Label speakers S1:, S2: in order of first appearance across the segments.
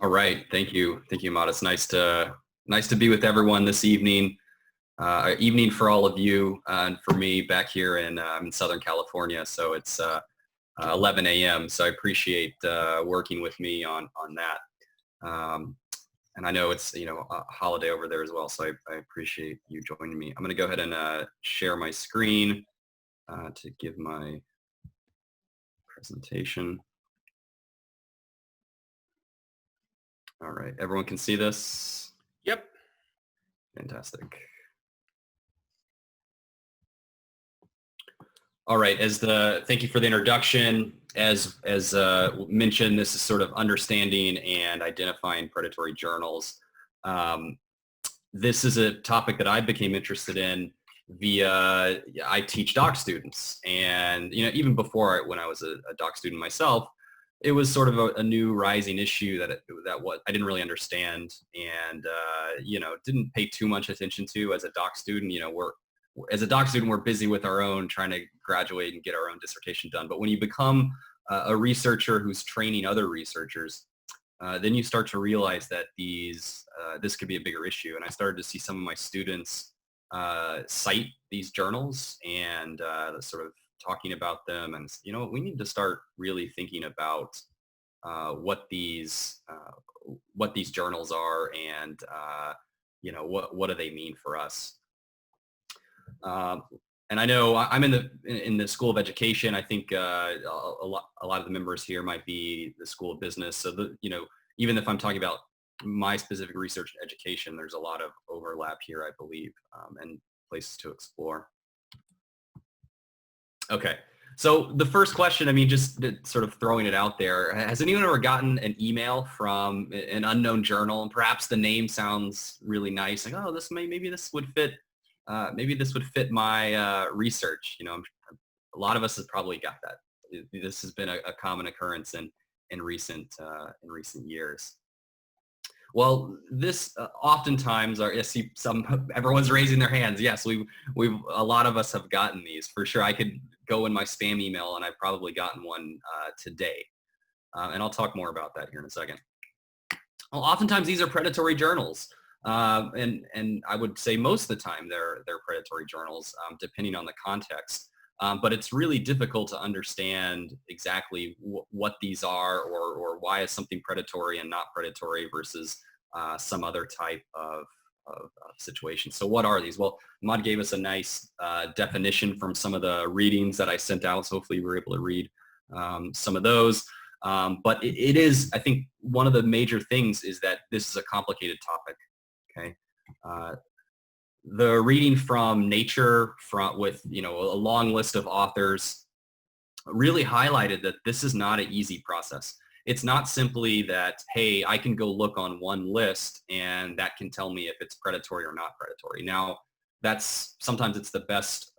S1: All right. Thank you. Thank you, Ahmad. It's nice to be with everyone this evening. Evening for all of you, and for me back here I'm in Southern California, so it's 11 a.m. So I appreciate working with me on that. And I know it's a holiday over there as well, so I appreciate you joining me. I'm going to go ahead and share my screen to give my presentation. All right, everyone can see this?
S2: Yep.
S1: Fantastic. All right, thank you for the introduction. As mentioned, this is sort of understanding and identifying predatory journals. This is a topic that I became interested in via, I teach doc students. And, even before when I was a doc student myself, it was sort of a new rising issue that I didn't really understand and, didn't pay too much attention to as a doc student. As a doc student, we're busy with our own, trying to graduate and get our own dissertation done. But when you become a researcher who's training other researchers, then you start to realize that this could be a bigger issue. And I started to see some of my students cite these journals and sort of talking about them. And, we need to start really thinking about what these journals are and, what do they mean for us? And I know I'm in the School of Education. I think a lot of the members here might be the School of Business. So even if I'm talking about my specific research and education, there's a lot of overlap here, I believe, and places to explore. Okay. So the first question, just sort of throwing it out there, has anyone ever gotten an email from an unknown journal, and perhaps the name sounds really nice, like, oh, maybe this would fit. Maybe this would fit my research. A lot of us have probably got that. This has been a common occurrence in recent years. Well, this oftentimes everyone's raising their hands. Yes, a lot of us have gotten these for sure. I could go in my spam email and I've probably gotten one today, and I'll talk more about that here in a second. Well, oftentimes these are predatory journals. And I would say most of the time they're predatory journals, depending on the context. But it's really difficult to understand exactly what these are or why is something predatory and not predatory versus some other type of situation. So what are these? Well, Ahmad gave us a nice definition from some of the readings that I sent out. So hopefully you were able to read some of those. But it is, I think, one of the major things is that this is a complicated topic. Okay. The reading from Nature with a long list of authors really highlighted that this is not an easy process. It's not simply that, hey, I can go look on one list and that can tell me if it's predatory or not predatory. Now, sometimes it's the best,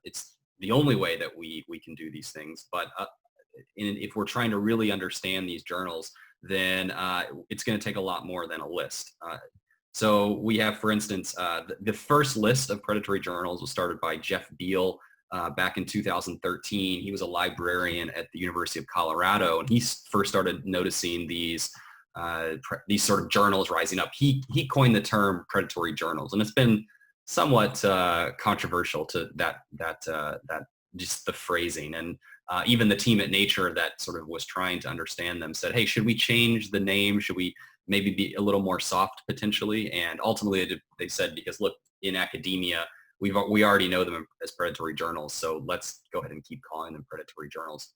S1: it's the only way that we can do these things. But if we're trying to really understand these journals, then it's going to take a lot more than a list. So we have, for instance, the first list of predatory journals was started by Jeff Beals back in 2013. He was a librarian at the University of Colorado, and he first started noticing these sort of journals rising up. He coined the term predatory journals, and it's been somewhat controversial to that just the phrasing. And even the team at Nature that sort of was trying to understand them said, hey, should we change the name? Should we maybe be a little more soft potentially? And ultimately they said, because look, in academia, we already know them as predatory journals. So let's go ahead and keep calling them predatory journals.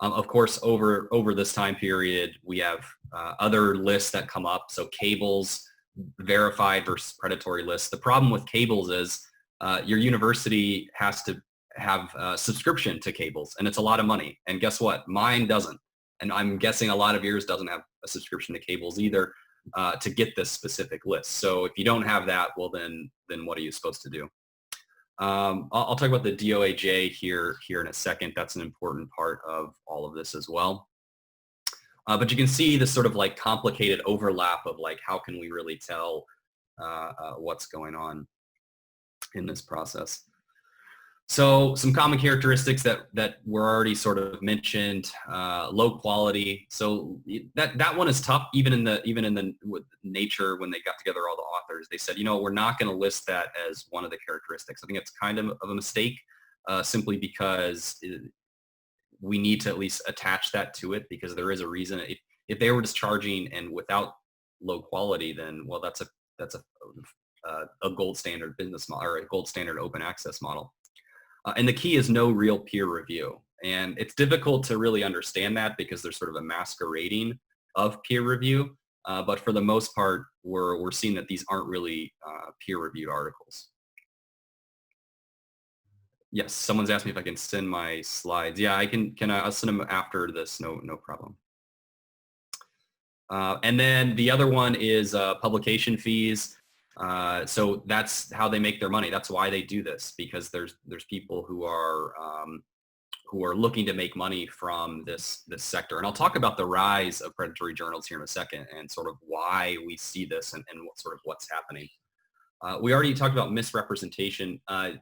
S1: Of course, over this time period, we have other lists that come up. So cables, verified versus predatory lists. The problem with cables is your university has to have a subscription to cables, and it's a lot of money. And guess what? Mine doesn't. And I'm guessing a lot of yours doesn't have a subscription to cables either to get this specific list. So if you don't have that, well, then what are you supposed to do? I'll talk about the DOAJ here in a second. That's an important part of all of this as well. But you can see this sort of like complicated overlap of like, how can we really tell what's going on in this process? So some common characteristics that were already sort of mentioned, low quality. So that one is tough. Even in the with Nature, when they got together all the authors, they said, we're not going to list that as one of the characteristics. I think it's kind of a mistake, simply because we need to at least attach that to it, because there is a reason. If they were just charging and without low quality, then well, that's a gold standard business model, or a gold standard open access model. And the key is no real peer review. And it's difficult to really understand that because there's sort of a masquerading of peer review. But for the most part, we're seeing that these aren't really peer-reviewed articles. Yes, someone's asked me if I can send my slides. Yeah, I can. I'll send them after this. No problem. And then the other one is publication fees. So that's how they make their money. That's why they do this, because there's people who are looking to make money from this sector. And I'll talk about the rise of predatory journals here in a second, and sort of why we see this, and what's happening. We already talked about misrepresentation. I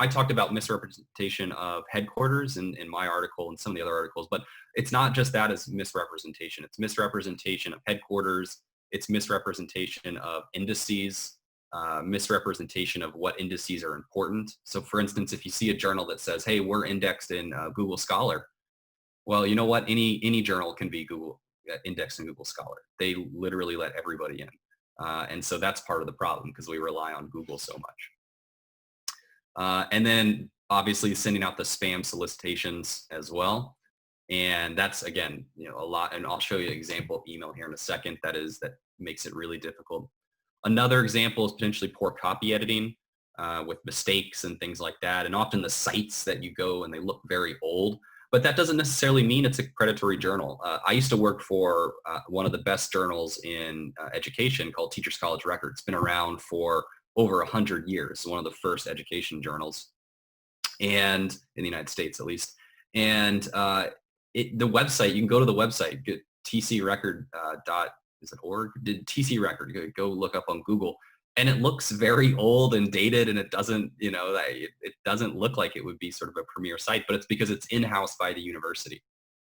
S1: talked about misrepresentation of headquarters in my article and some of the other articles, but it's not just that as misrepresentation. It's misrepresentation of headquarters. It's misrepresentation of indices, misrepresentation of what indices are important. So for instance, if you see a journal that says, hey, we're indexed in Google Scholar, well, you know what? Any journal can be indexed in Google Scholar. They literally let everybody in. And so that's part of the problem, because we rely on Google so much. And then obviously sending out the spam solicitations as well. And that's, again, a lot. And I'll show you an example of email here in a second that makes it really difficult. Another example is potentially poor copy editing with mistakes and things like that. And often the sites that you go and they look very old. But that doesn't necessarily mean it's a predatory journal. I used to work for one of the best journals in education called Teachers College Record. It's been around for over 100 years. It's one of the first education journals, and in the United States at least. And the website, you can go to the website, get tcrecord.org, TC Record, go look up on Google. And it looks very old and dated, and it doesn't, it doesn't look like it would be sort of a premier site, but it's because it's in-house by the university.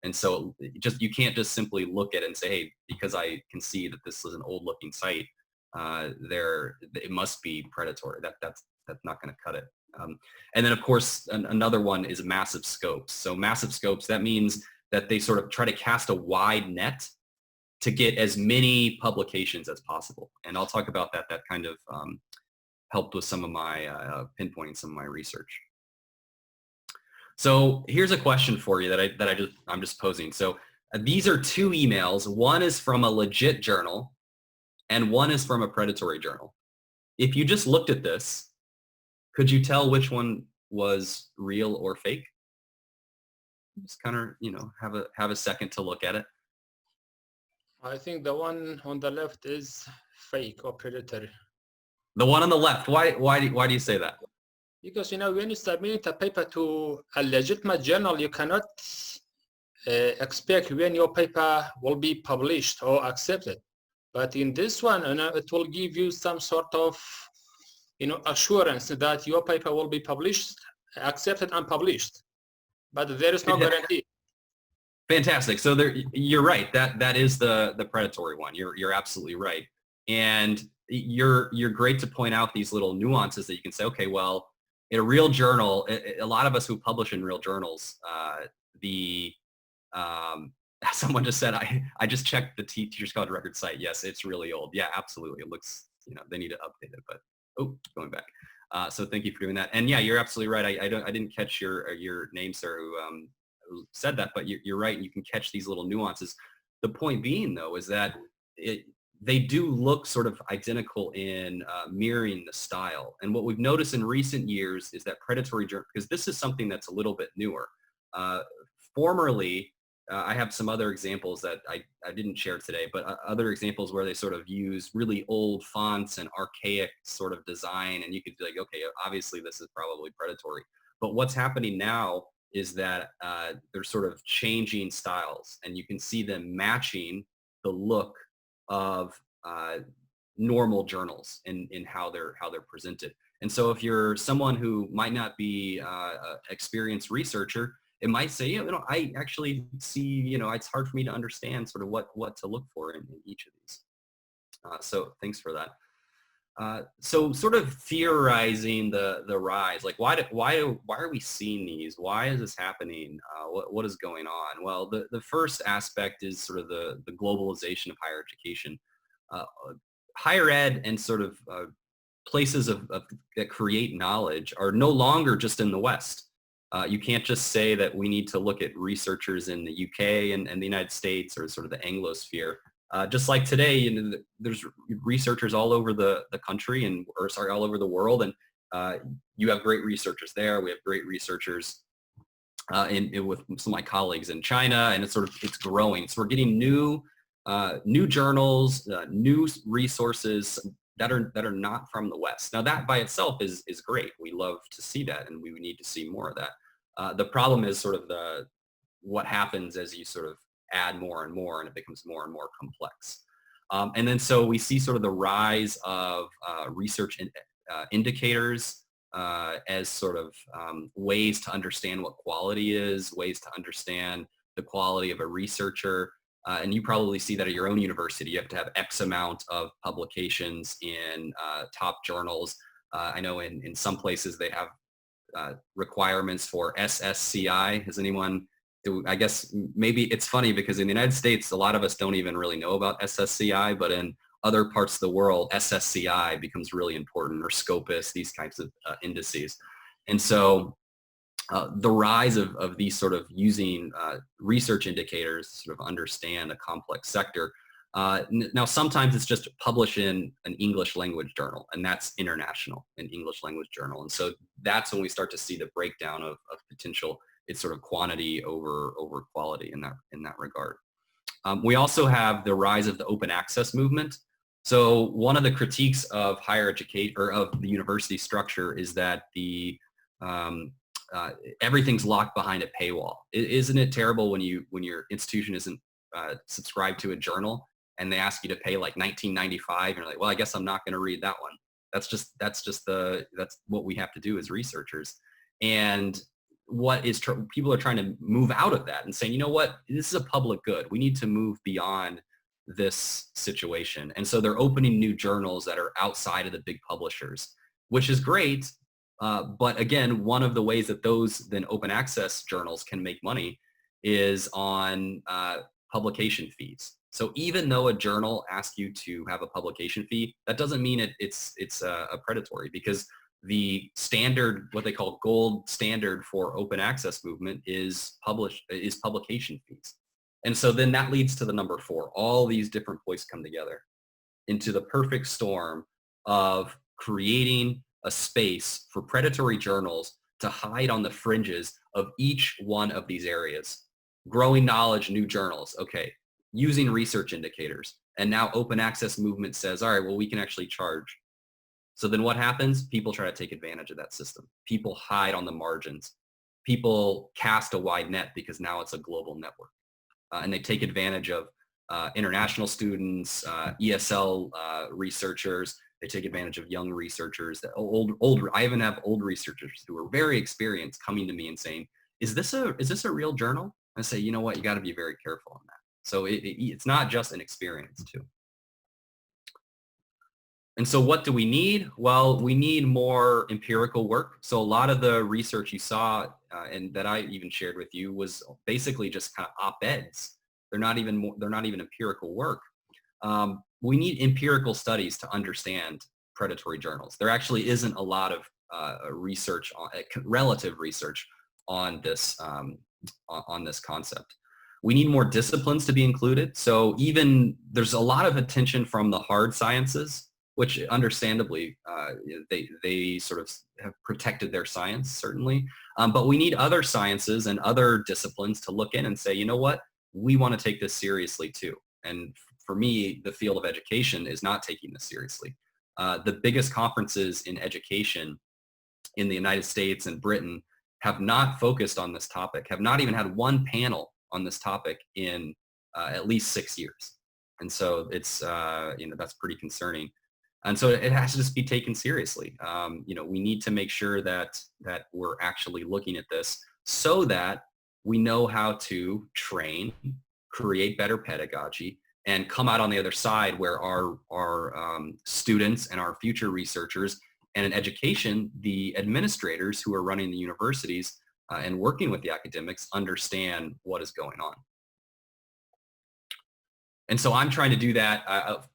S1: And so you can't just simply look at it and say, hey, because I can see that this is an old looking site, it must be predatory. That's not going to cut it. And then of course, another one is massive scopes. So massive scopes, that means that they sort of try to cast a wide net to get as many publications as possible. And I'll talk about that. That kind of helped with some of my pinpointing some of my research. So here's a question for you that I'm just posing. So these are two emails. One is from a legit journal and one is from a predatory journal. If you just looked at this, could you tell which one was real or fake? Just kind of, have a second to look at it.
S2: I think the one on the left is fake or predatory.
S1: The one on the left. Why do you say that?
S2: Because when you submit a paper to a legitimate journal, you cannot expect when your paper will be published or accepted. But in this one, it will give you some sort of assurance that your paper will be published, accepted, and published. But there is no guarantee.
S1: Fantastic. So you're right. That is the predatory one. You're absolutely right. And you're great to point out these little nuances that you can say, okay, well, in a real journal, a lot of us who publish in real journals, someone just said, I just checked the Teachers College Record site. Yes, it's really old. Yeah, absolutely. It looks, they need to update it, but going back. So thank you for doing that. And yeah, you're absolutely right. I didn't catch your name, sir, who said that, but you're right. You can catch these little nuances. The point being, though, is that they do look sort of identical in mirroring the style. And what we've noticed in recent years is that predatory journal, because this is something that's a little bit newer. Formerly, I have some other examples that I didn't share today, but other examples where they sort of use really old fonts and archaic sort of design, and you could be like, okay, obviously this is probably predatory. But what's happening now is that they're sort of changing styles, and you can see them matching the look of normal journals in how they're presented. And so if you're someone who might not be an experienced researcher, it might say, I actually see, it's hard for me to understand sort of what to look for in each of these. So thanks for that. So sort of theorizing the rise, like why are we seeing these? Why is this happening? What is going on? Well, the first aspect is sort of the globalization of higher education. Uh, Higher ed and sort of places that create knowledge are no longer just in the West. You can't just say that we need to look at researchers in the UK and the United States or sort of the Anglosphere. Just like today, there's researchers all over the country all over the world, and you have great researchers there. We have great researchers with some of my colleagues in China, and it's growing. So we're getting new journals, new resources that are not from the West. Now that by itself is great. We love to see that, and we need to see more of that. The problem is sort of what happens as you sort of add more and more, and it becomes more and more complex. And then so we see sort of the rise of research indicators as sort of ways to understand what quality is, ways to understand the quality of a researcher. And you probably see that at your own university. You have to have X amount of publications in top journals. I know in some places they have requirements for SSCI. Has anyone, I guess maybe it's funny because in the United States, a lot of us don't even really know about SSCI, but in other parts of the world, SSCI becomes really important, or Scopus, these kinds of indices. And so the rise of these sort of using research indicators to sort of understand a complex sector. Now, sometimes it's just published in an English language journal, and that's international, an English language journal. And so that's when we start to see the breakdown of potential. It's sort of quantity over quality in that regard. We also have the rise of the open access movement. So one of the critiques of higher education or of the university structure is that everything's locked behind a paywall. Isn't it terrible when your institution isn't subscribed to a journal and they ask you to pay like $19.95 and you're like, well, I guess I'm not going to read that one. That's what we have to do as researchers. And people are trying to move out of that and saying, you know what, this is a public good. We need to move beyond this situation. And so they're opening new journals that are outside of the big publishers, which is great. But again, one of the ways that those then open access journals can make money is on publication fees. So even though a journal asks you to have a publication fee, that doesn't mean it's a predatory, because the standard, what they call gold standard for open access movement is publication fees. And so then that leads to the number 4. All these different points come together into the perfect storm of creating a space for predatory journals to hide on the fringes of each one of these areas. Growing knowledge, new journals, okay, using research indicators. And now open access movement says, all right, well, we can actually charge. So then what happens? People try to take advantage of that system. People hide on the margins. People cast a wide net because now it's a global network. And they take advantage of international students, ESL researchers. They take advantage of young researchers. I even have old researchers who are very experienced coming to me and saying, is this a real journal? I say, you know what, you got to be very careful on that. So it's not just an experience too. And so what do we need? Well, we need more empirical work. So a lot of the research you saw and that I even shared with you was basically just kind of op-eds. They're not even empirical work. We need empirical studies to understand predatory journals. There actually isn't a lot of research, relative research on this concept. We need more disciplines to be included. So even there's a lot of attention from the hard sciences, which understandably they sort of have protected their science, certainly. But we need other sciences and other disciplines to look in and say, you know what, we want to take this seriously too. And for me, the field of education is not taking this seriously. The biggest conferences in education in the United States and Britain have not focused on this topic, have not even had one panel on this topic in at least 6 years. And so it's, that's pretty concerning. And so it has to just be taken seriously. We need to make sure that we're actually looking at this so that we know how to train, create better pedagogy, and come out on the other side where our students and our future researchers, and in education, the administrators who are running the universities and working with the academics, understand what is going on. And so I'm trying to do that.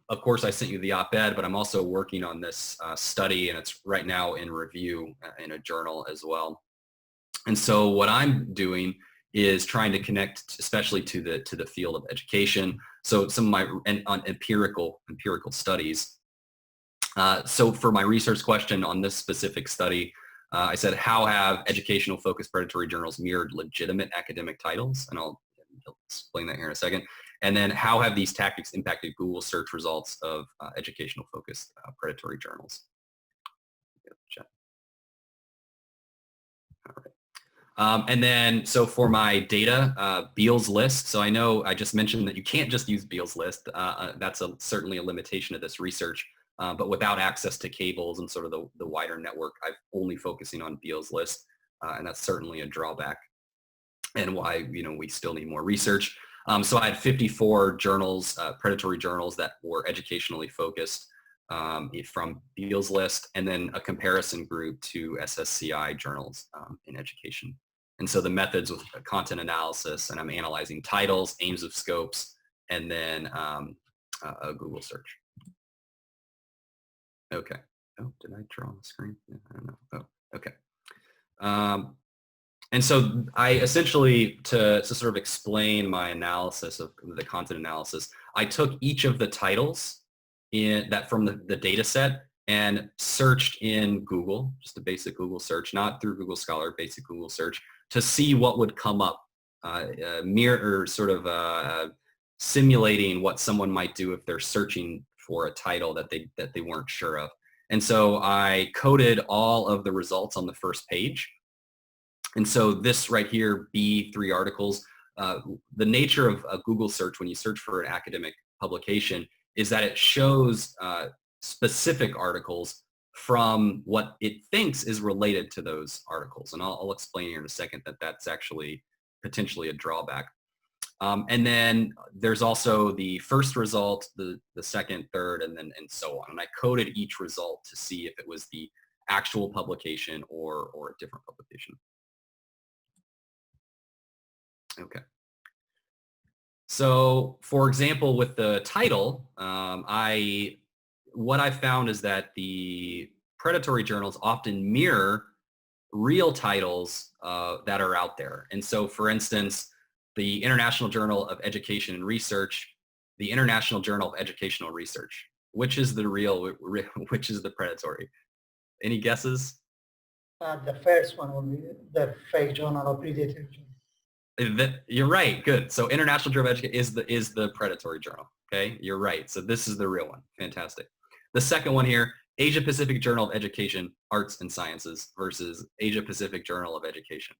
S1: Of course, I sent you the op-ed, but I'm also working on this study, and it's right now in review in a journal as well. And so what I'm doing is trying to connect, especially to the field of education. So some of my on empirical studies. So for my research question on this specific study, I said, how have educational focused predatory journals mirrored legitimate academic titles? And I'll explain that here in a second. And then how have these tactics impacted Google search results of educational focused predatory journals? All right. And then, so for my data, Beals List. So I know I just mentioned that you can't just use Beals List. That's certainly a limitation of this research. But without access to cables and sort of the wider network, I'm only focusing on Beals List. And that's certainly a drawback, and why we still need more research. So I had 54 journals, predatory journals that were educationally focused from Beals List, and then a comparison group to SSCI journals in education. And so the methods with content analysis, and I'm analyzing titles, aims of scopes, and then a Google search. Okay. Oh, did I draw on the screen? Yeah, I don't know. Oh, okay. And so I essentially, to sort of explain my analysis of the content analysis, I took each of the titles from the data set and searched in Google, just a basic Google search, not through Google Scholar, basic Google search, to see what would come up, simulating what someone might do if they're searching for a title that they weren't sure of. And so I coded all of the results on the first page. And so this right here, B3 articles, the nature of a Google search when you search for an academic publication is that it shows specific articles from what it thinks is related to those articles. And I'll explain here in a second that that's actually potentially a drawback. And then there's also the first result, the second, third, and so on. And I coded each result to see if it was the actual publication or a different publication. Okay. So for example, with the title, what I found is that the predatory journals often mirror real titles that are out there. And so for instance, the International Journal of Education and Research, the International Journal of Educational Research, which is the real, which is the predatory? Any guesses?
S3: The first one will be the fake journal of predatory journal.
S1: You're right. Good. So International Journal of Education is the predatory journal. Okay, you're right. So this is the real one. Fantastic. The second one here, Asia Pacific Journal of Education, Arts and Sciences versus Asia Pacific Journal of Education.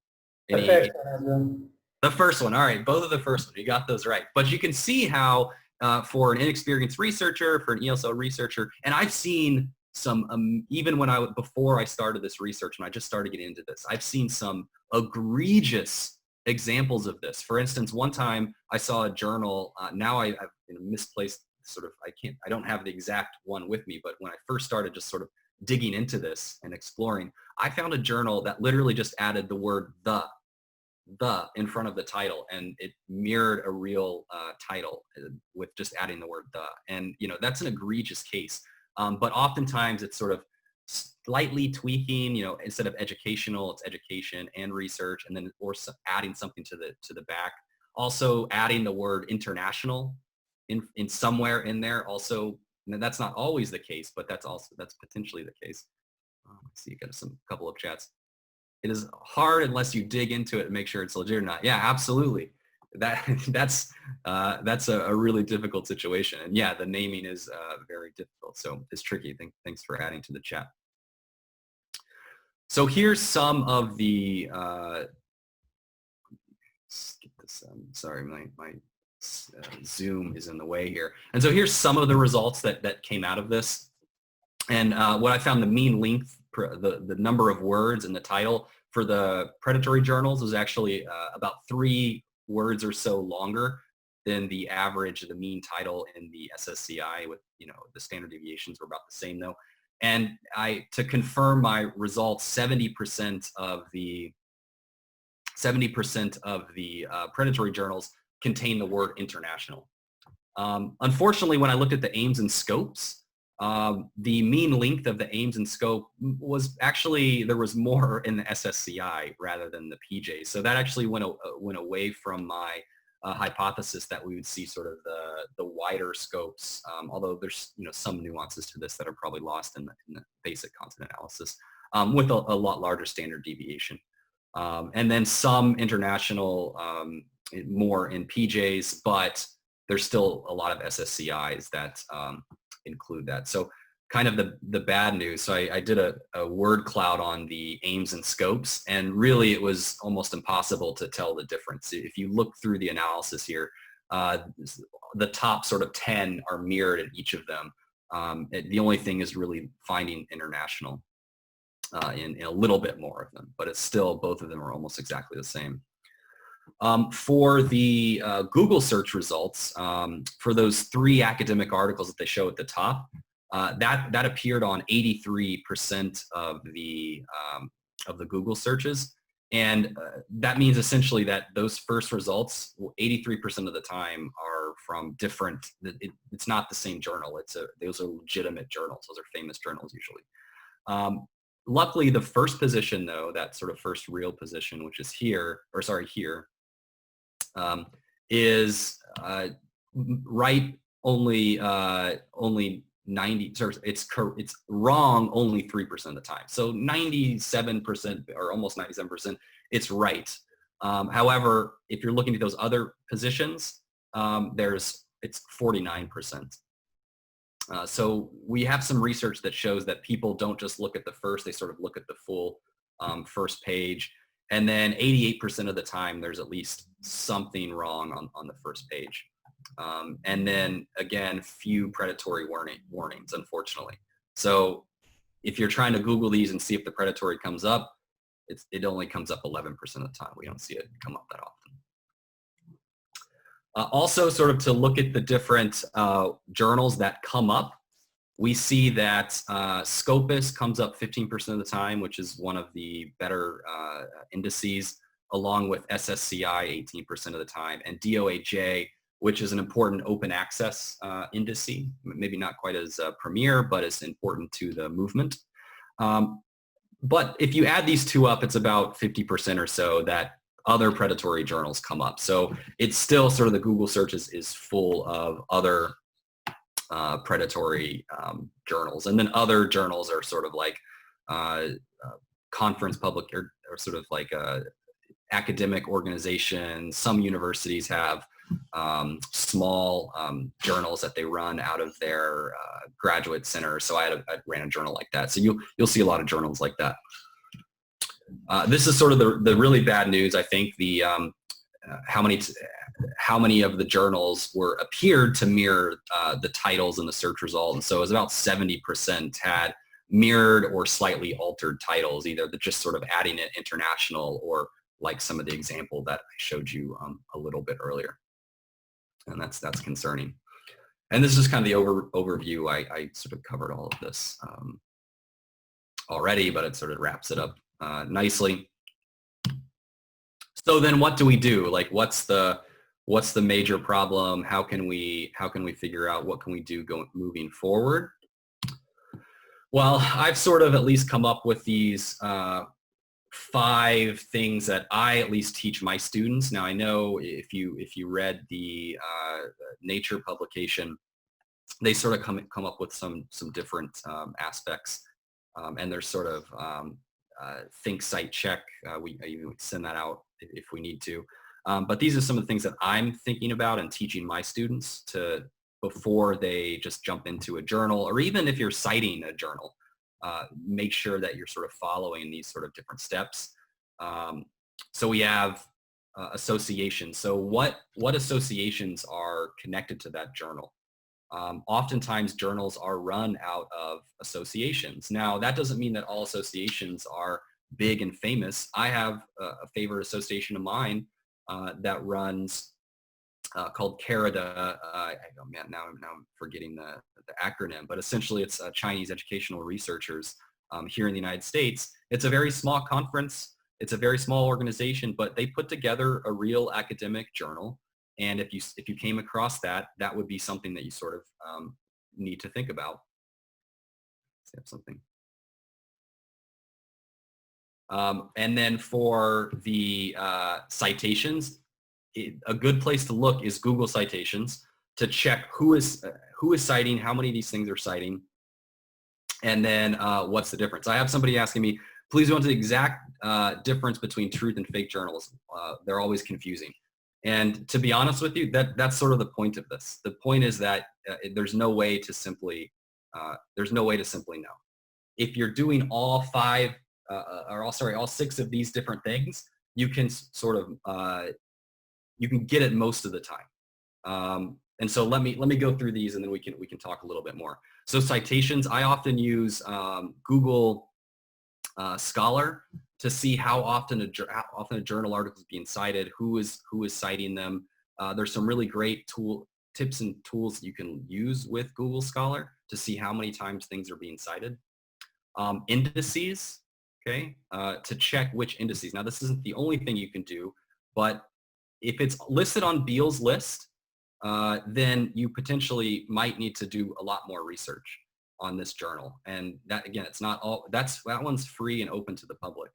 S3: The first one as well.
S1: The first one. All right. Both of the first one. You got those right. But you can see how for an inexperienced researcher, for an ESL researcher, and I've seen some, even before I started this research and I just started getting into this, I've seen some egregious examples of this. For instance, one time I saw a journal, now I've misplaced sort of, I don't have the exact one with me, but when I first started just sort of digging into this and exploring, I found a journal that literally just added the word the in front of the title, and it mirrored a real title with just adding the word the. And that's an egregious case, but oftentimes it's sort of slightly tweaking, instead of educational, it's education and research, and then or adding something to the back. Also adding the word international in somewhere in there. Also, that's not always the case, but that's potentially the case. Let's see, you got a couple of chats. It is hard unless you dig into it and make sure it's legit or not. Yeah, absolutely. That's a really difficult situation, and yeah, the naming is very difficult, so it's tricky. Thanks for adding to the chat. So here's some of the skip this. Sorry, my Zoom is in the way here, and so here's some of the results that came out of this. And what I found, the mean length, the number of words in the title for the predatory journals was actually about 3 words or so longer than the average, the mean title in the SSCI. With, you know, the standard deviations were about the same though. And to confirm my results, 70% of the predatory journals contain the word international. Unfortunately, when I looked at the aims and scopes, the mean length of the aims and scope was actually, there was more in the SSCI rather than the PJ. So that actually went away from my hypothesis that we would see sort of the wider scopes, although there's, you know, some nuances to this that are probably lost in the basic content analysis, with a lot larger standard deviation. And then some international, more in PJs, but there's still a lot of SSCIs that include that. So kind of the bad news. So I did a word cloud on the aims and scopes, and really it was almost impossible to tell the difference. If you look through the analysis here, the top sort of 10 are mirrored in each of them. The only thing is really finding international in a little bit more of them, but it's still, both of them are almost exactly the same. For the Google search results, for those 3 academic articles that they show at the top, that appeared on 83% of the Google searches. And that means essentially that those first results, 83% of the time, are from different, it's not the same journal. Those are legitimate journals. Those are famous journals usually. Luckily, the first position though, that sort of first real position, which is here, or sorry, here, is right only 90, it's wrong only 3% of the time. So 97%, or almost 97%, it's right. However, if you're looking at those other positions, it's 49%. So we have some research that shows that people don't just look at the first, they sort of look at the full first page. And then 88% of the time, there's at least something wrong on the first page. And then again, few predatory warnings, unfortunately. So if you're trying to Google these and see if the predatory comes up, it only comes up 11% of the time. We don't see it come up that often. Also, sort of to look at the different journals that come up, we see that Scopus comes up 15% of the time, which is one of the better indices, along with SSCI 18% of the time, and DOAJ, which is an important open access indice, maybe not quite as premier, but it's important to the movement. But if you add these two up, it's about 50% or so that other predatory journals come up. So it's still sort of, the Google searches is full of other predatory journals. And then other journals are sort of like conference public, or sort of like academic organizations. Some universities have small journals that they run out of their graduate center. So I ran a journal like that. So you'll see a lot of journals like that. This is sort of the really bad news, I think. The how many of the journals appeared to mirror the titles in the search result. And so it was about 70% had mirrored or slightly altered titles, either just sort of adding it international, or like some of the example that I showed you a little bit earlier. And that's concerning. And this is kind of the overview. I sort of covered all of this already, but it sort of wraps it up nicely. So then what do we do? Like, what's the major problem? How can we figure out what can we do moving forward? Well, I've sort of at least come up with these 5 things that I at least teach my students. Now, I know if you read the Nature publication, they sort of come up with some different aspects, and there's sort of think, cite, check. We send that out if we need to. But these are some of the things that I'm thinking about and teaching my students before they just jump into a journal, or even if you're citing a journal, make sure that you're sort of following these sort of different steps. So we have associations. So what associations are connected to that journal? Oftentimes journals are run out of associations. Now, that doesn't mean that all associations are big and famous. I have a favorite association of mine that runs called CARADA. Oh man, now I'm forgetting the acronym, but essentially it's Chinese educational researchers here in the United States. It's a very small conference. It's a very small organization, but they put together a real academic journal. And if you came across that, that would be something that you sort of need to think about. Let's have something. And then for the citations, a good place to look is Google Citations to check who is citing, how many of these things are citing, and then what's the difference. I have somebody asking me, please go into the exact difference between truth and fake journals. They're always confusing. And to be honest with you, that's sort of the point of this. The point is that there's no way to simply know. If you're doing all all 6 of these different things, you can sort of you can get it most of the time. And so let me go through these, and then we can talk a little bit more. So citations, I often use Google Scholar to see how often a journal article is being cited, who is citing them. There's some really great tips and tools you can use with Google Scholar to see how many times things are being cited. Indices, okay, to check which indices. Now this isn't the only thing you can do, but if it's listed on Beals List, then you potentially might need to do a lot more research on this journal. And that, again, it's not all, that one's free and open to the public.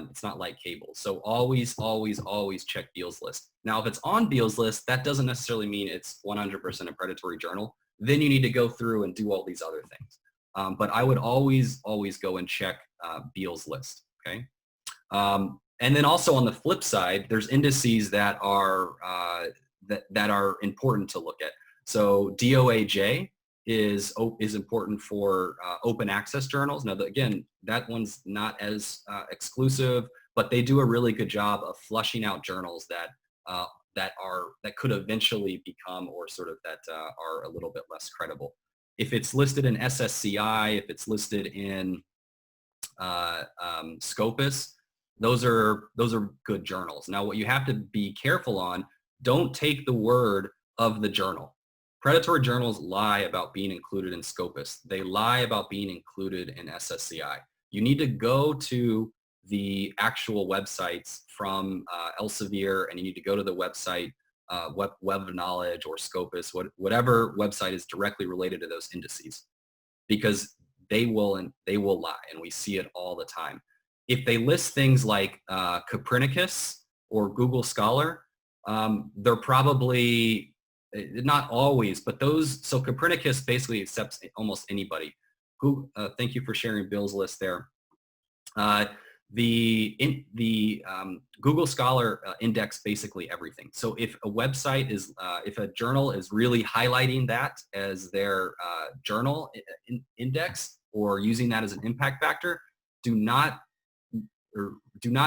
S1: It's not like cable. So always check Beals List. Now, if it's on Beals List, that doesn't necessarily mean it's 100% a predatory journal. Then you need to go through and do all these other things. But I would always go and check Beals List, okay? And then also on the flip side, there's indices that are that are important to look at. So DOAJ is important for open access journals. Now, again, that one's not as exclusive, but they do a really good job of flushing out journals that could eventually become, or sort of that are a little bit less credible. If it's listed in SSCI, if it's listed in Scopus, those are good journals. Now, what you have to be careful on, don't take the word of the journal. Predatory journals lie about being included in Scopus. They lie about being included in SSCI. You need to go to the actual websites from Elsevier, and you need to go to the website Web of Knowledge or Scopus, whatever website is directly related to those indices, because they will lie, and we see it all the time. If they list things like Copernicus or Google Scholar, they're probably, not always, but those, so Copernicus basically accepts almost anybody. Thank you for sharing Bill's list there. The Google Scholar index basically everything. So if a website is, if a journal is really highlighting that as their journal index, or using that as an impact factor, do not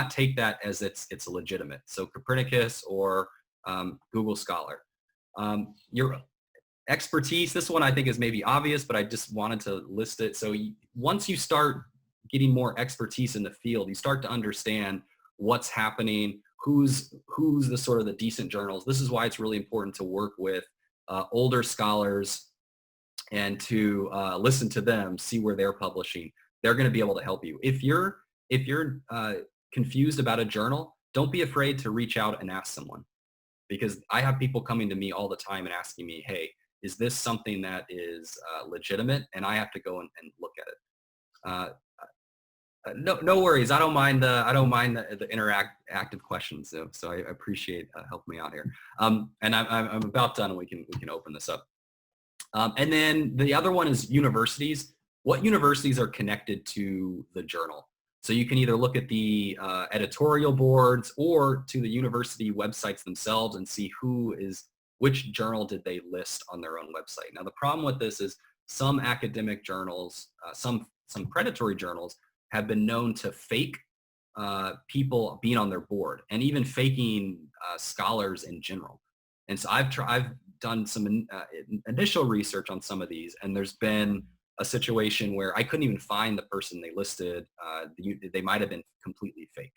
S1: take that as it's legitimate. So Copernicus or Google Scholar. Your expertise, this one I think is maybe obvious, but I just wanted to list it. So once you start getting more expertise in the field, you start to understand what's happening, who's the sort of the decent journals. This is why it's really important to work with older scholars and to listen to them, see where they're publishing. They're going to be able to help you. If you're confused about a journal, don't be afraid to reach out and ask someone, because I have people coming to me all the time and asking me, hey, is this something that is legitimate? And I have to go and look at it. No worries. I don't mind the interactive questions. So I appreciate helping me out here. And I'm about done. We can open this up. And then the other one is universities. What universities are connected to the journal? So you can either look at the editorial boards or to the university websites themselves and see which journal did they list on their own website. Now the problem with this is some academic journals, some predatory journals have been known to fake people being on their board, and even faking scholars in general. And so I've done some initial research on some of these, and there's been a situation where I couldn't even find the person they listed. They might have been completely fake.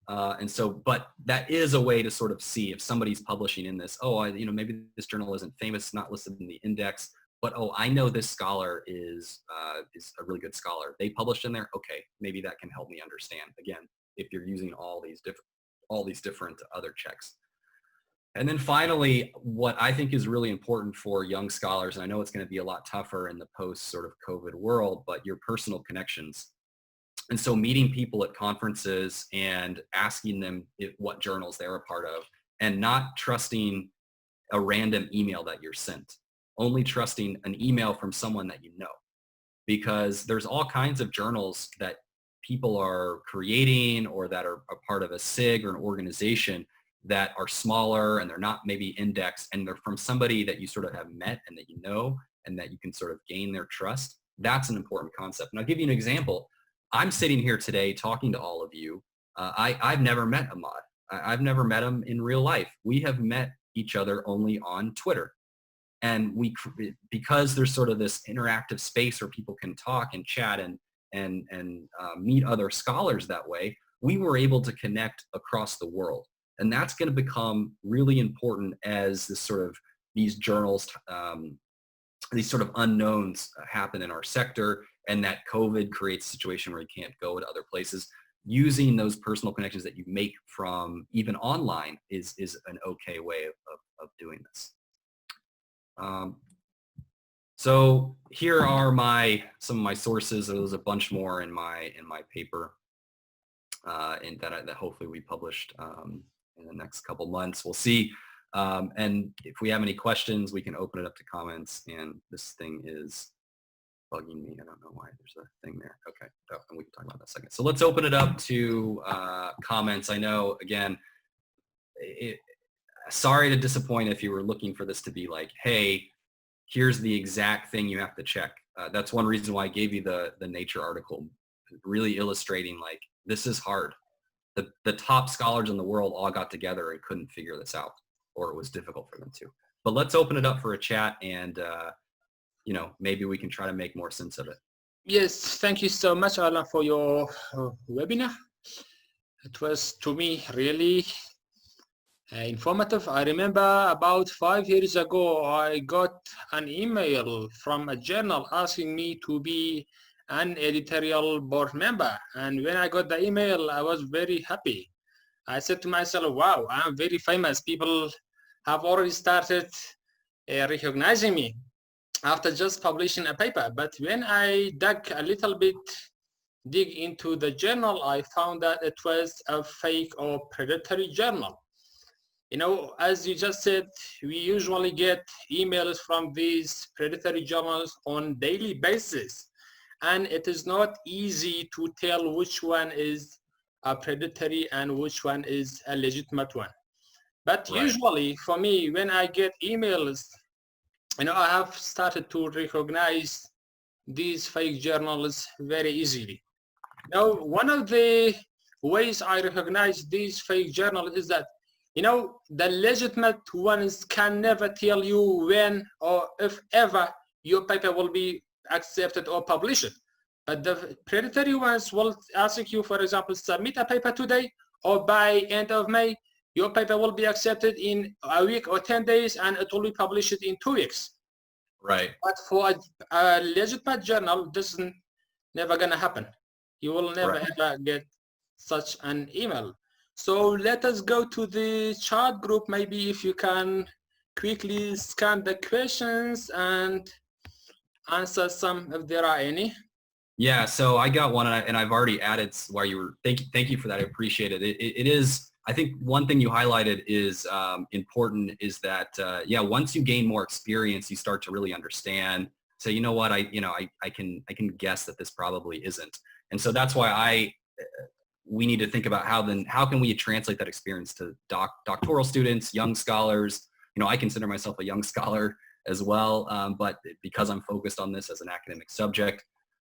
S1: And so, but that is a way to sort of see if somebody's publishing in this, maybe this journal isn't famous, not listed in the index, but I know this scholar is a really good scholar. They published in there. Okay, maybe that can help me understand. Again, if you're using all these different other checks. And then finally, what I think is really important for young scholars, and I know it's going to be a lot tougher in the post sort of COVID world, but your personal connections. And so meeting people at conferences and asking them what journals they're a part of, and not trusting a random email that you're sent, only trusting an email from someone that you know. Because there's all kinds of journals that people are creating or that are a part of a SIG or an organization that are smaller and they're not maybe indexed, and they're from somebody that you sort of have met and that you know and that you can sort of gain their trust. That's an important concept. And I'll give you an example. I'm sitting here today talking to all of you. I've never met Ahmad. I've never met him in real life. We have met each other only on Twitter. And because there's sort of this interactive space where people can talk and chat and meet other scholars that way, we were able to connect across the world. And that's going to become really important as these journals, these sort of unknowns happen in our sector, and that COVID creates a situation where you can't go to other places. Using those personal connections that you make from even online is an okay way of doing this. So here are some of my sources. There's a bunch more in my paper, and that hopefully we published in the next couple months. We'll see. And if we have any questions, we can open it up to comments. And this thing is bugging me. I don't know why there's a thing there. Okay, and we can talk about that in a second. So let's open it up to comments. I know, again, sorry to disappoint if you were looking for this to be like, hey, here's the exact thing you have to check. That's one reason why I gave you the Nature article, really illustrating like, this is hard. The top scholars in the world all got together and couldn't figure this out, or it was difficult for them to. But let's open it up for a chat, and maybe we can try to make more sense of it.
S2: Yes, thank you so much, Alan, for your webinar. It was, to me, really informative. I remember about 5 years ago, I got an email from a journal asking me to be an editorial board member. And when I got the email, I was very happy. I said to myself, wow, I'm very famous. People have already started recognizing me after just publishing a paper. But when I dug a little bit, dig into the journal, I found that it was a fake or predatory journal. As you just said, we usually get emails from these predatory journals on daily basis. And it is not easy to tell which one is a predatory and which one is a legitimate one. But right. Usually for me, when I get emails, I have started to recognize these fake journals very easily. Now, one of the ways I recognize these fake journals is that, the legitimate ones can never tell you when or if ever your paper will be accepted or published. But the predatory ones will ask you, for example, submit a paper today, or by end of May, your paper will be accepted in a week or 10 days, and it will be published in 2 weeks.
S1: Right.
S2: But for a legitimate journal, this is never going to happen. You will never ever get such an email. So let us go to the chat group. Maybe if you can quickly scan the questions and answer some if there are any.
S1: Yeah, so I got one, and I've already added while you were. Thank you for that. I appreciate it. It is. I think one thing you highlighted is important. Is that once you gain more experience, you start to really understand. So you know what, I can guess that this probably isn't, and so that's why we need to think about how can we translate that experience to doctoral students, young scholars. I consider myself a young scholar as well, but because I'm focused on this as an academic subject.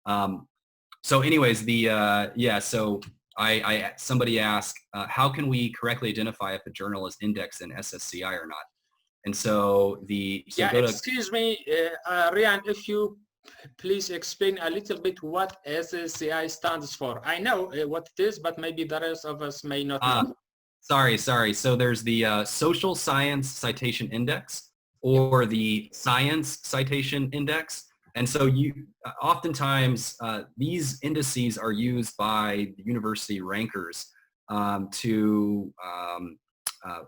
S1: So anyways, so somebody asked, how can we correctly identify if a journal is indexed in SSCI or not? And so
S2: Yeah,
S1: go to,
S2: excuse me, Ryan, if you please explain a little bit what SSCI stands for. I know what it is, but maybe the rest of us may not know.
S1: Sorry. So there's the Social Science Citation Index or the Science Citation Index. And so oftentimes these indices are used by the university rankers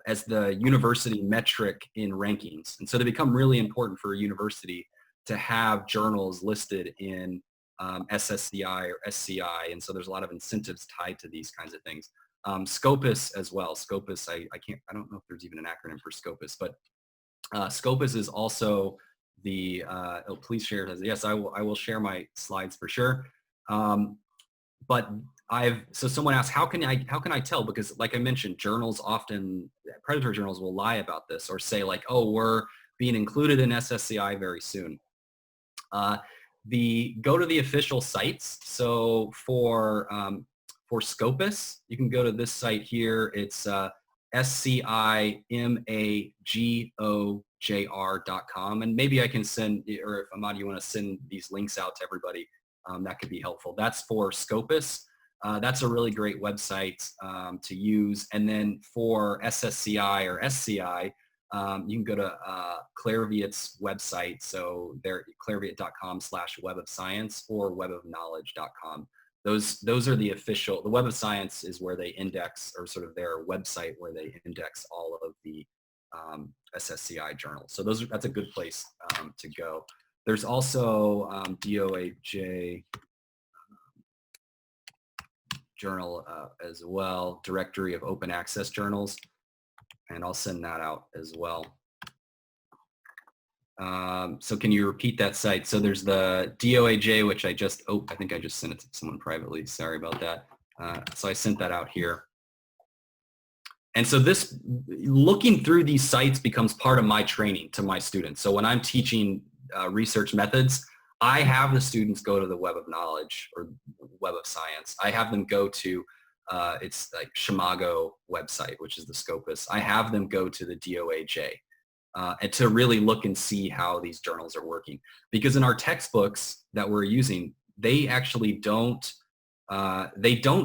S1: as the university metric in rankings. And so they become really important for a university to have journals listed in SSCI or SCI. And so there's a lot of incentives tied to these kinds of things. Scopus as well. Scopus, I don't know if there's even an acronym for Scopus, but Scopus is also the, please share it. Yes, I will share my slides for sure. But so someone asked, how can I tell? Because like I mentioned, journals often, predatory journals will lie about this or say like, oh, we're being included in SSCI very soon. Go to the official sites. So for Scopus, you can go to this site here. It's scimagojr.com. And maybe I can send, or if Ahmad, you want to send these links out to everybody, that could be helpful. That's for Scopus. That's a really great website to use. And then for SSCI or SCI, you can go to Clairviat's website. So they're clairviat.com/web of science or webofknowledge.com. Those are the official, the Web of Science is where they index, or sort of their website where they index all of the SSCI journals. So that's a good place to go. There's also DOAJ journal as well, directory of open access journals, and I'll send that out as well. So can you repeat that site? So there's the DOAJ, which I think I just sent it to someone privately. Sorry about that. So I sent that out here. And so looking through these sites becomes part of my training to my students. So when I'm teaching research methods, I have the students go to the Web of Knowledge or Web of Science. I have them go to, it's like Shimago website, which is the Scopus. I have them go to the DOAJ and to really look and see how these journals are working. Because in our textbooks that we're using, they actually don't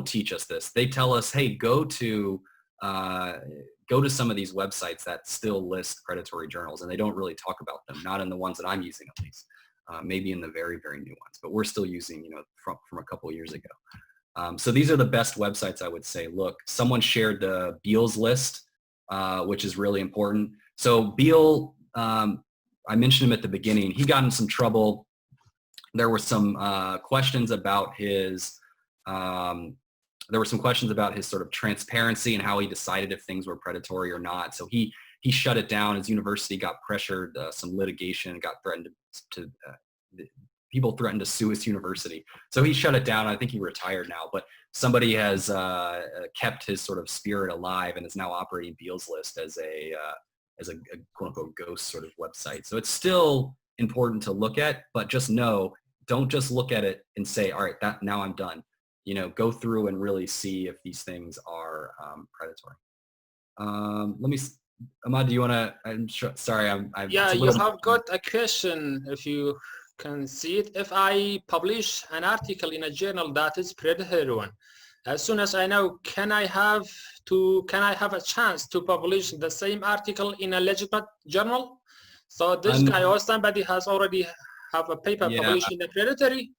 S1: teach us this. They tell us, hey, go to some of these websites that still list predatory journals, and they don't really talk about them, not in the ones that I'm using at least. Maybe in the very, very new ones, but we're still using, from a couple of years ago. So these are the best websites I would say. Look, someone shared the Beals List, which is really important. So Beal, I mentioned him at the beginning. He got in some trouble. There were some questions about his sort of transparency and how he decided if things were predatory or not. So he shut it down. His university got pressured, some litigation, got threatened people threatened to sue his university. So he shut it down. I think he retired now, but somebody has kept his sort of spirit alive and is now operating Beals List as a quote unquote ghost sort of website. So it's still important to look at, but just know, don't just look at it and say, all right, now I'm done. Go through and really see if these things are predatory. Let me, Ahmad, do you want to, I'm sure, sorry,
S2: yeah, you have got a question, if you can see it. If I publish an article in a journal that is predatory one, as soon as I know, can I have a chance to publish the same article in a legitimate journal? So this guy or somebody has already have a paper published in the predatory.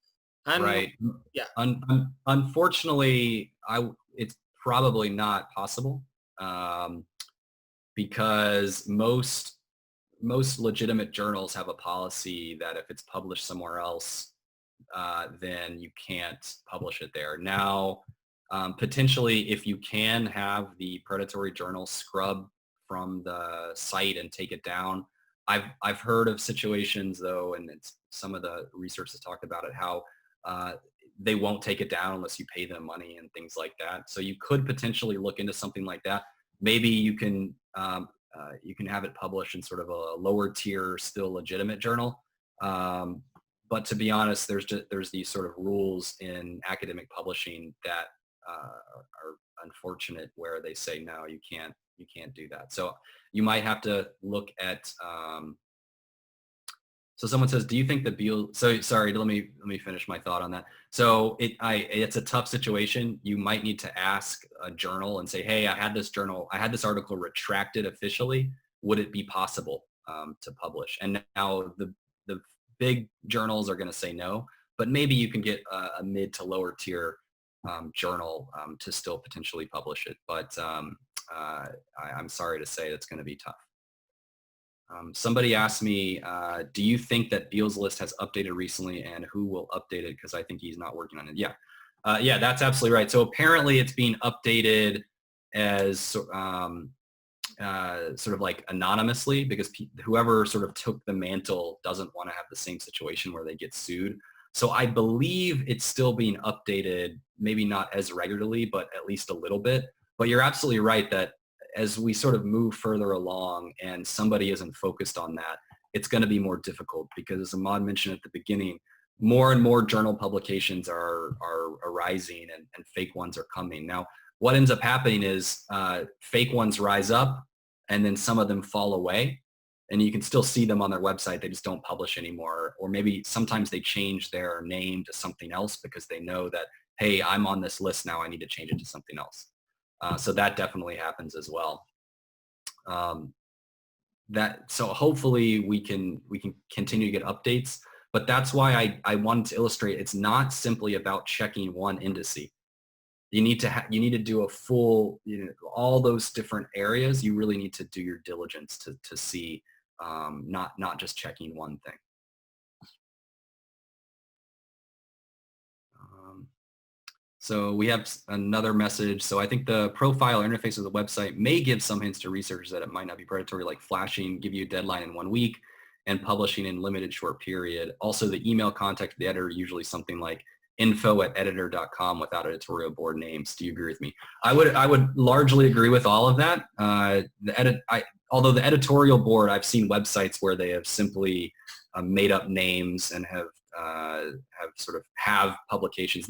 S2: And
S1: right.
S2: Yeah.
S1: Unfortunately, it's probably not possible because most legitimate journals have a policy that if it's published somewhere else, then you can't publish it there. Now, potentially, if you can have the predatory journal scrub from the site and take it down, I've heard of situations though, and some of the research has talked about it, how they won't take it down unless you pay them money and things like that. So you could potentially look into something like that. Maybe you can have it published in sort of a lower tier, still legitimate journal. But to be honest, there's these sort of rules in academic publishing that are unfortunate, where they say, no, you can't you can't do that. So you might have to look at, so someone says, do you think the Beals, so sorry, let me finish my thought on that. So it's a tough situation. You might need to ask a journal and say, hey, I had this article retracted officially. Would it be possible to publish? And now the big journals are going to say no, but maybe you can get a mid to lower tier journal to still potentially publish it. But I'm sorry to say it's going to be tough. Somebody asked me, do you think that Beals List has updated recently, and who will update it? Because I think he's not working on it. Yeah, yeah, that's absolutely right. So apparently it's being updated as sort of like anonymously, because whoever sort of took the mantle doesn't want to have the same situation where they get sued. So I believe it's still being updated, maybe not as regularly, but at least a little bit. But you're absolutely right that as we sort of move further along and somebody isn't focused on that, it's going to be more difficult, because as Ahmad mentioned at the beginning, more and more journal publications are arising, and fake ones are coming. Now, what ends up happening is fake ones rise up, and then some of them fall away, and you can still see them on their website. They just don't publish anymore. Or maybe sometimes they change their name to something else because they know that, hey, I'm on this list now, I need to change it to something else. So that definitely happens as well. So hopefully we can continue to get updates, but that's why I wanted to illustrate it's not simply about checking one indice. You need to do a full, all those different areas. You really need to do your diligence to see, not just checking one thing. So we have another message. So I think the profile interface of the website may give some hints to researchers that it might not be predatory, like flashing, give you a deadline in 1 week, and publishing in limited short period. Also, the email contact of the editor, usually something like info@editor.com without editorial board names. Do you agree with me? I would largely agree with all of that. Although the editorial board, I've seen websites where they have simply made up names and have publications.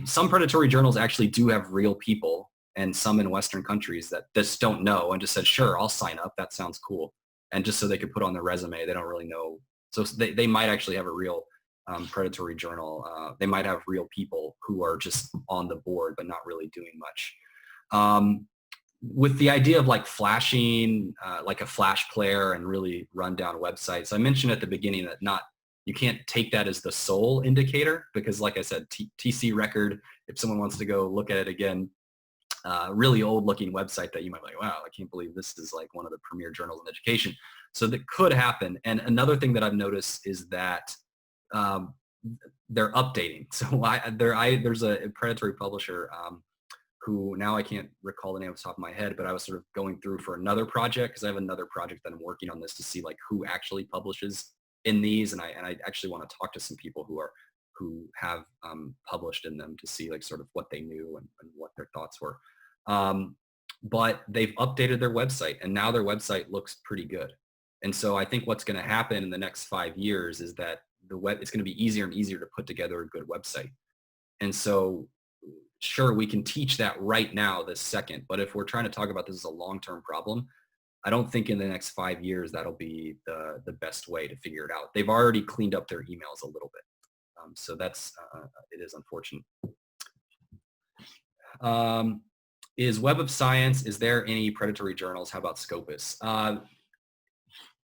S1: Some predatory journals actually do have real people, and some in Western countries that just don't know and just said, sure, I'll sign up. That sounds cool. And just so they could put on their resume, they don't really know. So they might actually have a real predatory journal. They might have real people who are just on the board, but not really doing much. With the idea of like flashing, like a flash player and really run down websites, I mentioned at the beginning that you can't take that as the sole indicator, because like I said, TC record, if someone wants to go look at it again, really old looking website that you might be like, wow, I can't believe this is like one of the premier journals in education. So that could happen. And another thing that I've noticed is that they're updating. So there's a predatory publisher who, now I can't recall the name off the top of my head, but I was sort of going through for another project, because I have another project that I'm working on this to see like who actually publishes in these, and I actually want to talk to some people who have published in them to see like sort of what they knew and what their thoughts were. But they've updated their website, and now their website looks pretty good. And so I think what's going to happen in the next 5 years is that it's going to be easier and easier to put together a good website. And so sure, we can teach that right now, this second, but if we're trying to talk about this as a long-term problem, I don't think in the next 5 years that'll be the best way to figure it out. They've already cleaned up their emails a little bit. So that's, it is unfortunate. Is Web of Science, is there any predatory journals? How about Scopus?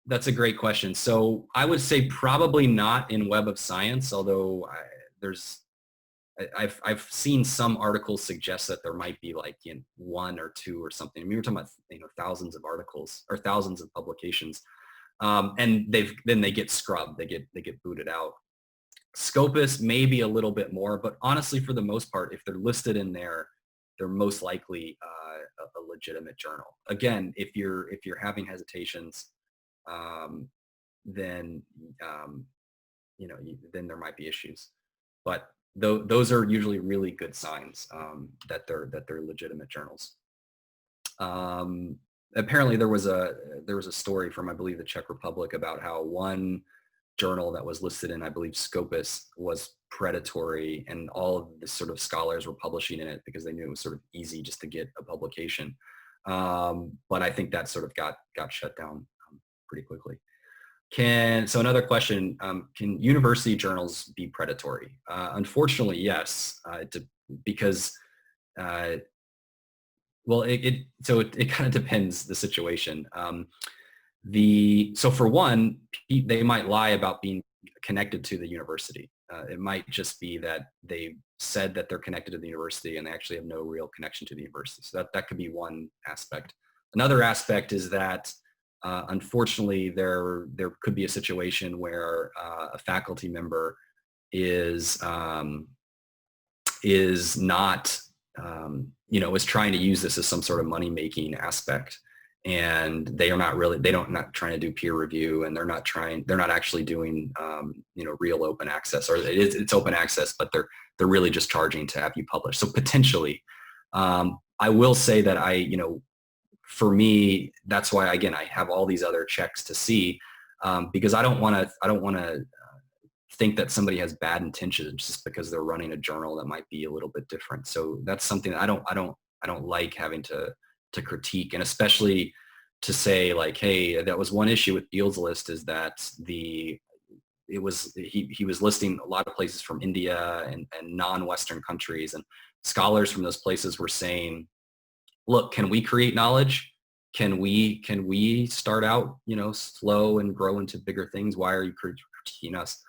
S1: That's a great question. So I would say probably not in Web of Science, although I've seen some articles suggest that there might be like one or two or something. I mean, we're talking about thousands of articles or thousands of publications, and then they get scrubbed. They get booted out. Scopus maybe a little bit more, but honestly, for the most part, if they're listed in there, they're most likely a legitimate journal. Again, if you're having hesitations, then then there might be issues, but those are usually really good signs that they're legitimate journals. Apparently there was a story from, I believe, the Czech Republic about how one journal that was listed in, I believe, Scopus was predatory, and all of the sort of scholars were publishing in it because they knew it was sort of easy just to get a publication. But I think that sort of got shut down pretty quickly. So another question, can university journals be predatory? Unfortunately, yes, because well, it kind of depends the situation. So for one, they might lie about being connected to the university. It might just be that they said that they're connected to the university and they actually have no real connection to the university. So that could be one aspect. Another aspect is that unfortunately there could be a situation where a faculty member is not is trying to use this as some sort of money-making aspect, and they're not trying to do peer review, and they're not actually doing real open access, or it's open access, but they're really just charging to have you publish. So potentially, I will say that for me, that's why, again, I have all these other checks to see, because I don't want to think that somebody has bad intentions just because they're running a journal that might be a little bit different. So that's something that I don't like having to critique, and especially to say like, hey, that was one issue with Beals List, is that he was listing a lot of places from India and non-Western countries, and scholars from those places were saying, look, can we create knowledge? Can we start out slow and grow into bigger things? Why are you critiquing us?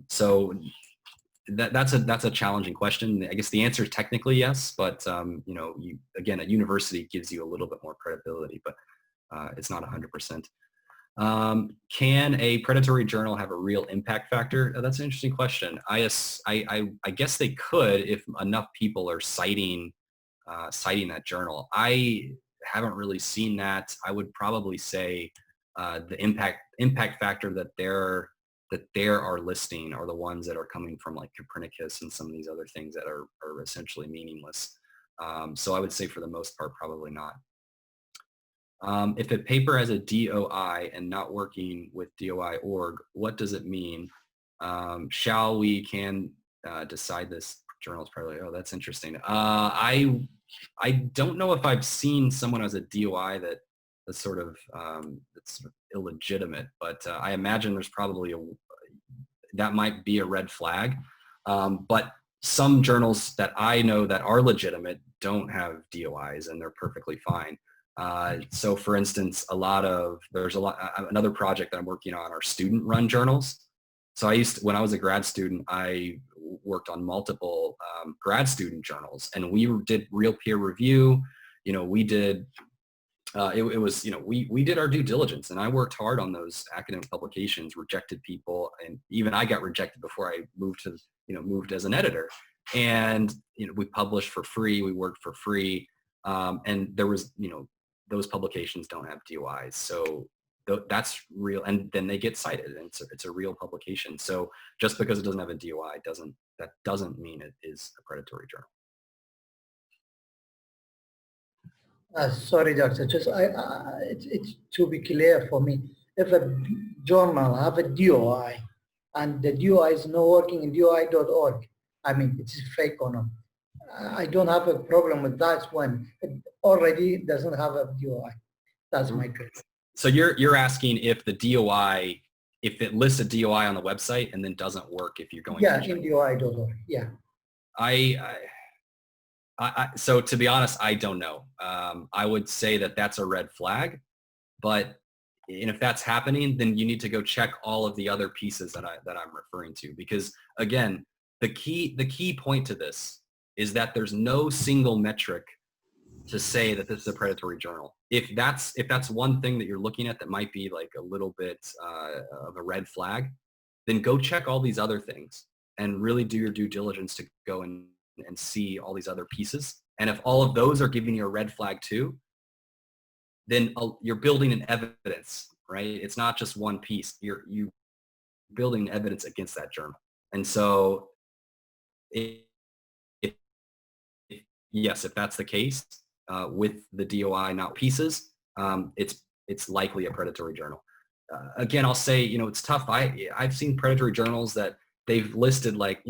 S1: So that's a challenging question. I guess the answer is technically yes, but again, a university gives you a little bit more credibility, but it's not 100%. Can a predatory journal have a real impact factor? That's an interesting question. I guess they could if enough people are citing that journal. I haven't really seen that. I would probably say the impact factor that there are listing are the ones that are coming from like Copernicus and some of these other things that are essentially meaningless. So I would say for the most part, probably not. If a paper has a DOI and not working with DOI.org, what does it mean? Shall we decide this journal is probably, oh, that's interesting. I don't know if I've seen someone as a DOI that's sort of illegitimate, but I imagine there's probably that might be a red flag. But some journals that I know that are legitimate don't have DOIs, and they're perfectly fine. So for instance, another project that I'm working on are student-run journals. So when I was a grad student, I worked on multiple grad student journals, and we did real peer review. We did we did our due diligence, and I worked hard on those academic publications, rejected people, and even I got rejected before I moved as an editor. And we published for free, we worked for free, and there was those publications don't have DOIs, so that's real, and then they get cited, and it's a real publication. So just because it doesn't have a DOI doesn't mean it is a predatory journal.
S3: Sorry, doctor. Just it's to be clear for me. If a journal have a DOI and the DOI is not working in DOI.org, I mean, it's fake or not. I don't have a problem with that one. It already doesn't have a DOI. That's my question.
S1: So you're asking if the DOI, if it lists a DOI on the website and then doesn't work if you're going
S3: to in DOI.org. Yeah.
S1: So to be honest, I don't know. I would say that that's a red flag, but if that's happening, then you need to go check all of the other pieces that I'm referring to, because again, the key point to this is that there's no single metric to say that this is a predatory journal. If that's one thing that you're looking at that might be like a little bit of a red flag, then go check all these other things and really do your due diligence to go and see all these other pieces. And if all of those are giving you a red flag too, then you're building an evidence, right? It's not just one piece. You're building evidence against that journal. And so yes, if that's the case, with the DOI not pieces, it's likely a predatory journal. Again, I'll say, it's tough. I've seen predatory journals that they've listed like,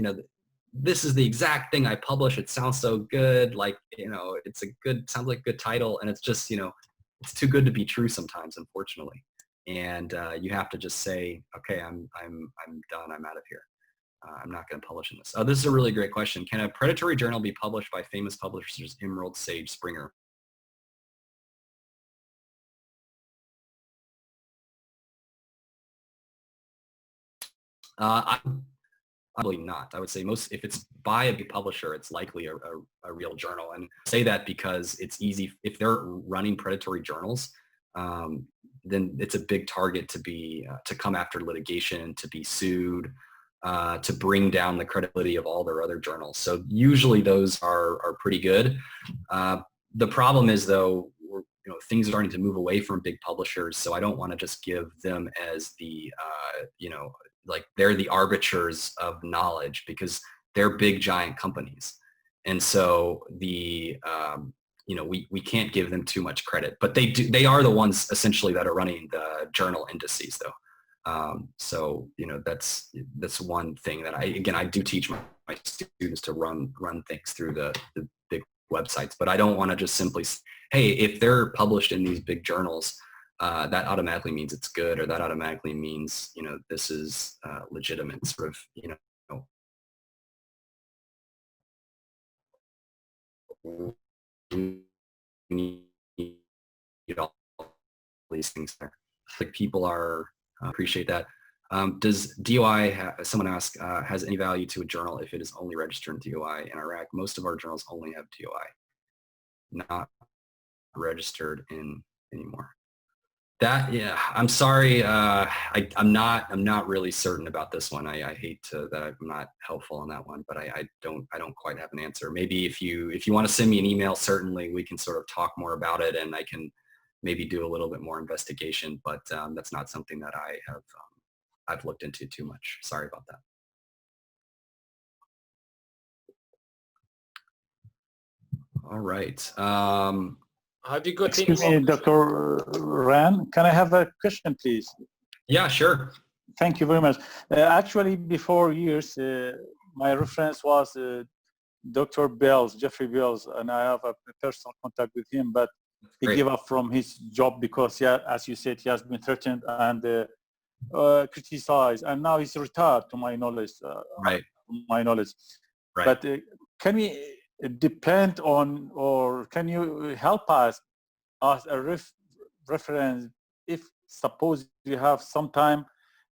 S1: this is the exact thing I publish. It sounds so good. Like, sounds like a good title. And it's just, it's too good to be true sometimes, unfortunately. And you have to just say, okay, I'm done. I'm out of here. I'm not going to publish in this. Oh, this is a really great question. Can a predatory journal be published by famous publishers Emerald, Sage, Springer? Probably not. I would say if it's by a big publisher, it's likely a real journal. And I say that because it's easy. If they're running predatory journals, then it's a big target to come after litigation, to be sued, to bring down the credibility of all their other journals. So usually those are pretty good. The problem is, though, things are starting to move away from big publishers. So I don't want to just give them as the, like they're the arbiters of knowledge, because they're big giant companies. And so we can't give them too much credit, but they are the ones essentially that are running the journal indices, though. So, that's one thing that I do teach my students to run things through the big websites, but I don't want to just simply say, hey, if they're published in these big journals, that automatically means it's good, or that automatically means, this is legitimate, sort of, all these things there. Like, people are appreciate that. Does DOI, someone asked, has any value to a journal if it is only registered in DOI in Iraq? Most of our journals only have DOI, not registered in anymore. I'm sorry. I'm not really certain about this one. I hate that I'm not helpful on that one, but I don't quite have an answer. Maybe if you want to send me an email, certainly we can sort of talk more about it, and I can maybe do a little bit more investigation, but that's not something that I've looked into too much. Sorry about that. All right.
S2: Have you got
S4: Excuse me, Dr. Ran, can I have a question, please?
S1: Yeah, sure.
S4: Thank you very much. Actually, before years, my reference was Dr. Beals, Jeffrey Beals, and I have a personal contact with him, but he gave up from his job because, as you said, he has been threatened and criticized, and now he's retired, to my knowledge.
S1: Right.
S4: But can we depend on, or can you help us as a reference if suppose you have some time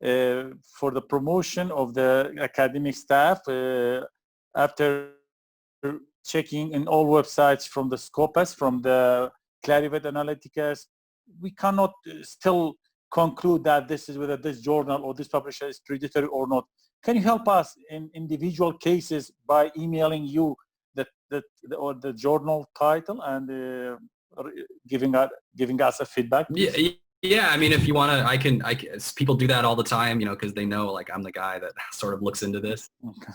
S4: for the promotion of the academic staff after checking in all websites from the Scopus, from the Clarivate Analyticas, we cannot still conclude that this is whether this journal or this publisher is predatory or not. Can you help us in individual cases by emailing you the journal title and giving us a feedback?
S1: Yeah. I mean, if you want to, I can. People do that all the time, because they know, like, I'm the guy that sort of looks into this.
S4: Okay.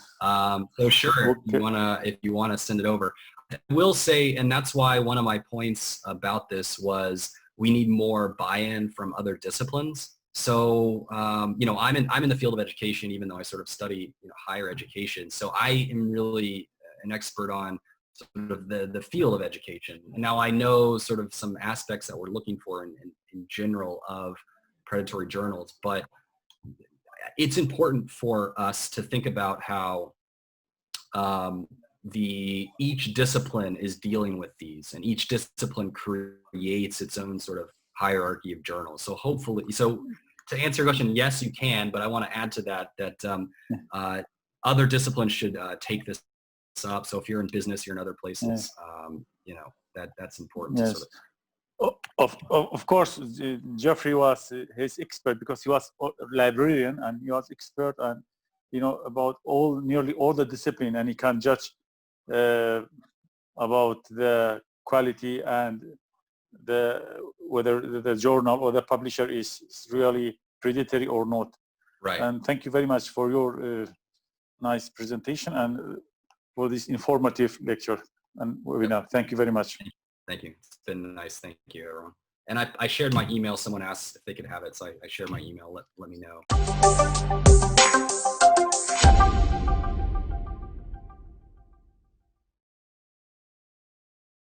S1: So sure,
S4: Okay.
S1: if you wanna send it over. I will say, and that's why one of my points about this was we need more buy-in from other disciplines. So, I'm in the field of education, even though I sort of study higher education. So I am really an expert on sort of the field of education. And now I know sort of some aspects that we're looking for in general of predatory journals, but it's important for us to think about how each discipline is dealing with these, and each discipline creates its own sort of hierarchy of journals. So hopefully, to answer your question, yes, you can, but I want to add to that other disciplines should take this up. So if you're in business, you're in other places, that's important.
S4: Yes.
S1: To sort
S4: Of course, Jeffrey was his expert because he was a librarian and he was expert and about nearly all the discipline, and he can judge about the quality and whether the journal or the publisher is really predatory or not.
S1: Right.
S4: And thank you very much for your nice presentation and for this informative lecture and webinar. Thank you very much.
S1: Thank you. It's been nice. Thank you, everyone. And I shared my email. Someone asked if they could have it, so I shared my email. Let me know.